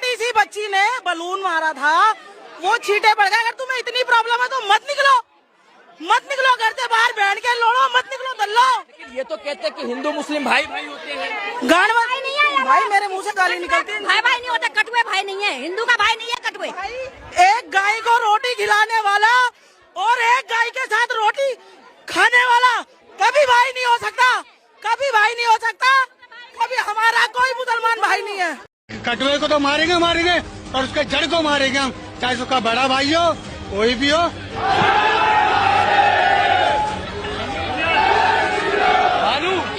छोटी सी बच्ची ने बलून मारा था, वो छींटे पड़ गए। अगर तुम्हें इतनी प्रॉब्लम है तो मत निकलो, घर से बाहर बैठ के लड़ो, मत निकलो दल्लो। ये तो कहते हैं कि हिंदू मुस्लिम भाई भाई होते हैं। गाड़ भाई नहीं है भाई, मेरे मुंह से गाली निकलती है। भाई नहीं होता, कटुए भाई नहीं है, हिंदू का भाई नहीं है कटुए। एक गाय को रोटी खिलाने वाला और एक गाय के साथ रोटी खाने वाला कभी भाई नहीं हो सकता, कभी भाई नहीं हो सकता, कभी हमारा कोई मुसलमान भाई नहीं है। कटुए को तो मारेंगे और उसके जड़ को मारेंगे हम, चाहे उसका बड़ा भाई हो कोई भी हो।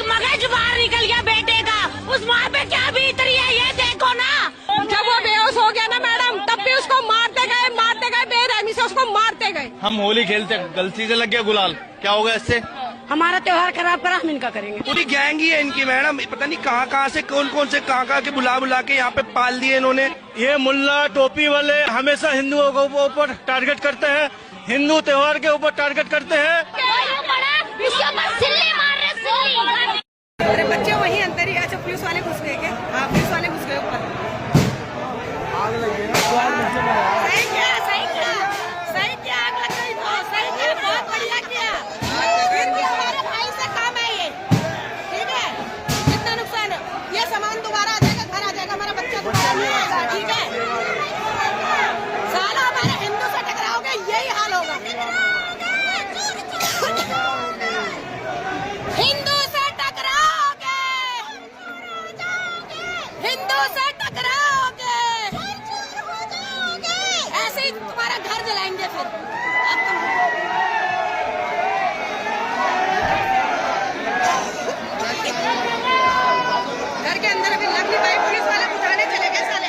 मगज बाहर निकल गया बेटे का, उस माँ पे क्या बीत रही है ये देखो ना। जब वो बेहोश हो गया ना मैडम, तब भी उसको मारते गए बेरहमी से उसको मारते गए। हम होली खेलते गलती से लग गया गुलाल, क्या होगा इससे? हमारा त्योहार खराब करा, हम इनका करेंगे। पूरी गैंग ही है इनकी मैडम, पता नहीं कहाँ से कौन से कहाँ के बुला के यहाँ पे पाल दिए इन्होंने। ये मुल्ला टोपी वाले हमेशा हिंदुओं के ऊपर टारगेट करते हैं, हिंदू त्योहार के ऊपर टारगेट करते हैं। अरे बच्चे वहीं अंदर ही। अच्छा पुलिस वाले घुस गए क्या? हाँ पुलिस वाले घुस गए ऊपर। सही किया, आग लग गई तो सही किया, बहुत बढ़िया किया। फिर भी हमारे भाई से काम है ये, ठीक है। कितना नुकसान है, ये सामान दोबारा आ जाएगा, घर आ जाएगा, हमारा बच्चा दोबारा नहीं आएगा, ठीक है। साला हमारे हिंदू से टकराओगे यही हाल होगा। हिंदू से टकराओगे, हिंदू से टकराओगे, ऐसे ही तुम्हारा घर जलाएंगे फिर। घर के अंदर अभी लग नहीं पाई, पुलिस वाले बुझाने चले गए साले।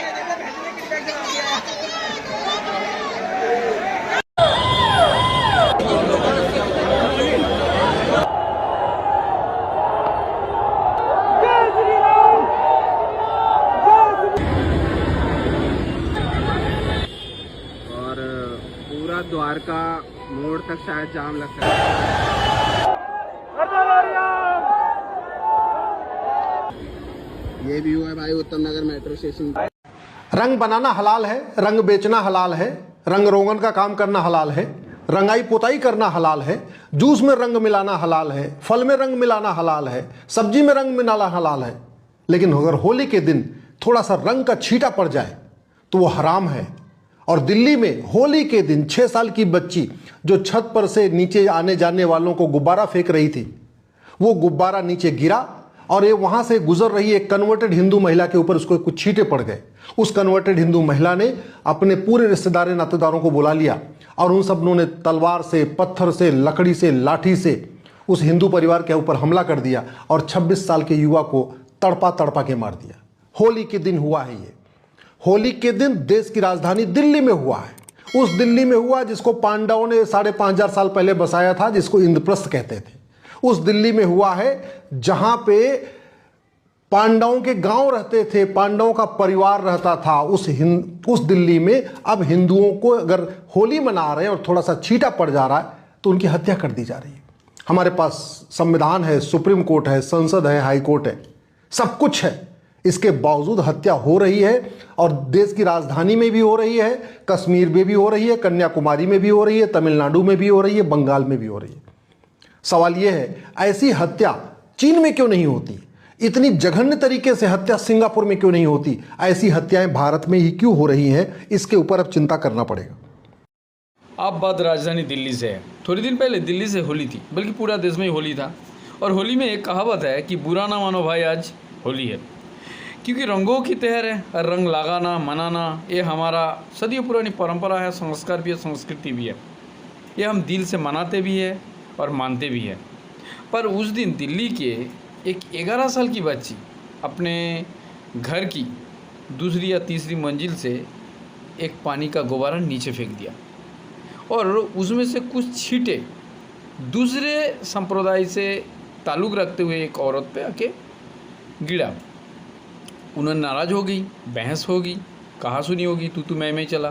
और पूरा द्वारका मोड़ तक शायद जाम लग सकता है। ये भी हुआ है भाई उत्तम नगर मेट्रो स्टेशन। रंग बनाना हलाल है, रंग बेचना हलाल है, रंग रोगन का काम करना हलाल है, रंगाई पुताई करना हलाल है, जूस में रंग मिलाना हलाल है, फल में रंग मिलाना हलाल है, सब्जी में रंग मिलाना हलाल है। लेकिन अगर होली के दिन थोड़ा सा रंग का छींटा पड़ जाए तो वो हराम है। और दिल्ली में होली के दिन 6 साल की बच्ची जो छत पर से नीचे आने जाने वालों को गुब्बारा फेंक रही थी, वो गुब्बारा नीचे गिरा और ये वहां से गुजर रही एक कन्वर्टेड हिंदू महिला के ऊपर उसको कुछ छींटे पड़ गए। उस कन्वर्टेड हिंदू महिला ने अपने पूरे रिश्तेदार नातेदारों को बुला लिया और उन सब ने तलवार से, पत्थर से, लकड़ी से, लाठी से उस हिंदू परिवार के ऊपर हमला कर दिया और 26 साल के युवा को तड़पा के मार दिया। होली के दिन हुआ है ये। होली के दिन देश की राजधानी दिल्ली में हुआ है। उस दिल्ली में हुआ जिसको पांडवों ने 5,500 साल पहले बसाया था, जिसको इंद्रप्रस्थ कहते थे। उस दिल्ली में हुआ है जहां पे पांडवों के गांव रहते थे, पांडवों का परिवार रहता था। उस दिल्ली में अब हिंदुओं को अगर होली मना रहे हैं और थोड़ा सा छींटा पड़ जा रहा है तो उनकी हत्या कर दी जा रही है। हमारे पास संविधान है, सुप्रीम कोर्ट है, संसद है, हाई कोर्ट है, सब कुछ है। इसके बावजूद हत्या हो रही है और देश की राजधानी में भी हो रही है, कश्मीर में भी हो रही है, कन्याकुमारी में भी हो रही है, तमिलनाडु में भी हो रही है, बंगाल में भी हो रही है। सवाल यह है, ऐसी हत्या चीन में क्यों नहीं होती? इतनी जघन्य तरीके से हत्या सिंगापुर में क्यों नहीं होती? ऐसी हत्याएं भारत में ही क्यों हो रही हैं? इसके ऊपर अब चिंता करना पड़ेगा। अब बात राजधानी दिल्ली से है। थोड़ी दिन पहले दिल्ली से होली थी, बल्कि पूरा देश में ही होली था। और होली में एक कहावत है कि बुरा ना मानो भाई आज होली है, क्योंकि रंगों की त्योहार है और रंग लगाना, मनाना ये हमारा सदियों पुरानी परंपरा है, संस्कार भी है, संस्कृति भी है। ये हम दिल से मनाते भी है और मानते भी है। पर उस दिन दिल्ली के एक 11 साल की बच्ची अपने घर की दूसरी या तीसरी मंजिल से एक पानी का गुब्बारा नीचे फेंक दिया और उसमें से कुछ छींटे दूसरे संप्रदाय से ताल्लुक़ रखते हुए एक औरत पे आके गिरा। उन्होंने नाराज़ हो गई, बहस होगी, कहा सुनी होगी, तू मैं चला।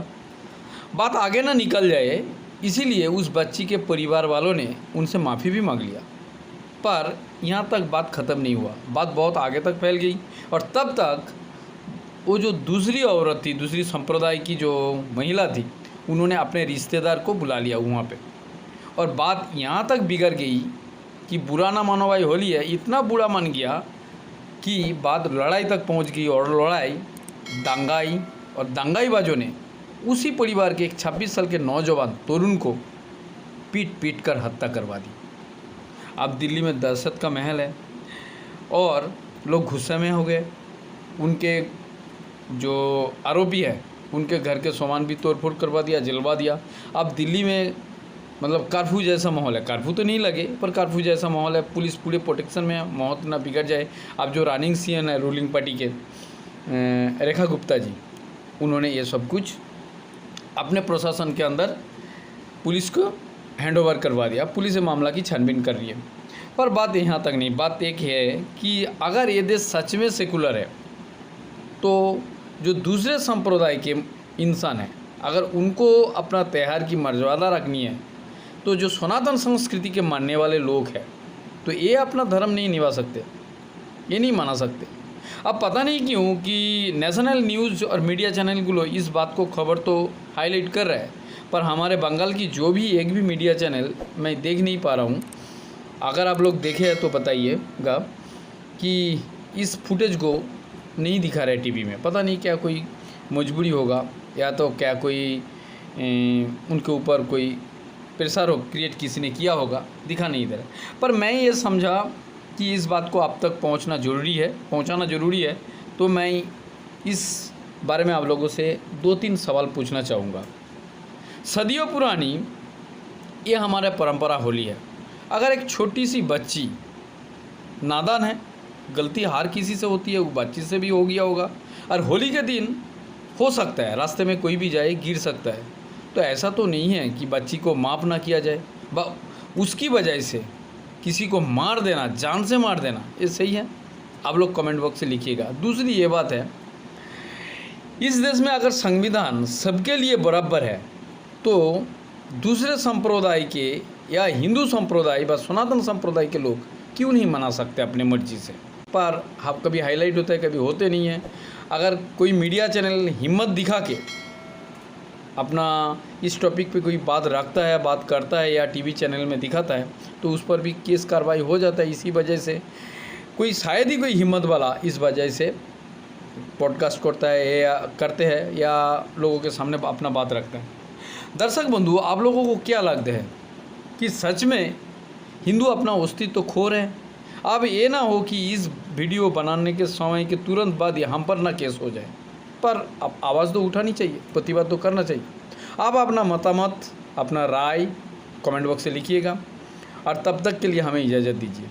बात आगे ना निकल जाए इसीलिए उस बच्ची के परिवार वालों ने उनसे माफ़ी भी मांग लिया। पर यहाँ तक बात ख़त्म नहीं हुआ, बात बहुत आगे तक फैल गई और तब तक वो जो दूसरी औरत थी, दूसरी संप्रदाय की जो महिला थी, उन्होंने अपने रिश्तेदार को बुला लिया वहाँ पे, और बात यहाँ तक बिगड़ गई कि बुरा ना मानो भाई होली है, इतना बुरा मान गया कि बात लड़ाई तक पहुँच गई, और लड़ाई दंगाई, और दंगाईबाजों ने उसी परिवार के एक 26 साल के नौजवान तरुण को पीट कर हत्या करवा दी। अब दिल्ली में दहशत का महल है और लोग गुस्से में हो गए। उनके जो आरोपी है उनके घर के सामान भी तोड़फोड़ करवा दिया, जलवा दिया। अब दिल्ली में मतलब कर्फ्यू जैसा माहौल है, कर्फ्यू तो नहीं लगे पर कर्फ्यू जैसा माहौल है, पुलिस पूरे प्रोटेक्शन में है, माहौल ना बिगड़ जाए। अब जो रनिंग सीएम है रूलिंग पार्टी के रेखा गुप्ता जी, उन्होंने ये सब कुछ अपने प्रशासन के अंदर पुलिस को हैंडओवर करवा दिया। पुलिस मामला की छानबीन कर रही है। पर बात यहाँ तक नहीं, बात एक है कि अगर ये देश सच में सेकुलर है तो जो दूसरे संप्रदाय के इंसान हैं, अगर उनको अपना त्यौहार की मर्यादा रखनी है, तो जो सनातन संस्कृति के मानने वाले लोग हैं तो ये अपना धर्म नहीं निभा सकते, ये नहीं माना सकते। अब पता नहीं क्यों कि नेशनल न्यूज़ और मीडिया चैनल इस बात को खबर तो हाईलाइट कर रहा है, पर हमारे बंगाल की जो भी एक भी मीडिया चैनल मैं देख नहीं पा रहा हूँ। अगर आप लोग देखे हैं तो बताइएगा कि इस फुटेज को नहीं दिखा रहे टीवी में। पता नहीं क्या कोई मजबूरी होगा या तो क्या कोई उनके ऊपर कोई प्रेशर हो क्रिएट किसी ने किया होगा, दिखा नहीं दे रहा। पर मैं ये समझा कि इस बात को आप तक पहुंचाना ज़रूरी है, तो मैं इस बारे में आप लोगों से 2-3 सवाल पूछना चाहूँगा। सदियों पुरानी ये हमारा परंपरा होली है। अगर एक छोटी सी बच्ची नादान है, गलती हर किसी से होती है, वो बच्ची से भी हो गया होगा, और होली के दिन हो सकता है रास्ते में कोई भी जाए गिर सकता है, तो ऐसा तो नहीं है कि बच्ची को माफ़ ना किया जाए, उसकी वजह से किसी को मार देना, जान से मार देना, ये सही है? आप लोग कमेंट बॉक्स से लिखिएगा। दूसरी ये बात है, इस देश में अगर संविधान सबके लिए बराबर है तो दूसरे संप्रदाय के या हिंदू संप्रदाय व सनातन संप्रदाय के लोग क्यों नहीं मना सकते अपने मर्जी से? पर आप कभी हाईलाइट होते हैं, कभी होते नहीं हैं। अगर कोई मीडिया चैनल हिम्मत दिखा के अपना इस टॉपिक पे कोई बात रखता है, बात करता है या टीवी चैनल में दिखाता है, तो उस पर भी केस कार्रवाई हो जाता है। इसी वजह से कोई शायद ही कोई हिम्मत वाला इस वजह से पॉडकास्ट करता है या करते हैं या लोगों के सामने अपना बात रखते हैं। दर्शक बंधु, आप लोगों को क्या लगता है कि सच में हिंदू अपना अस्तित्व तो खो रहे हैं? अब ये ना हो कि इस वीडियो बनाने के समय के तुरंत बाद हम पर ना केस हो जाए, पर अब आवाज़ तो उठानी चाहिए, प्रतिवाद तो करना चाहिए। आप अपना मतामत, अपना राय कमेंट बॉक्स से लिखिएगा, और तब तक के लिए हमें इजाज़त दीजिए।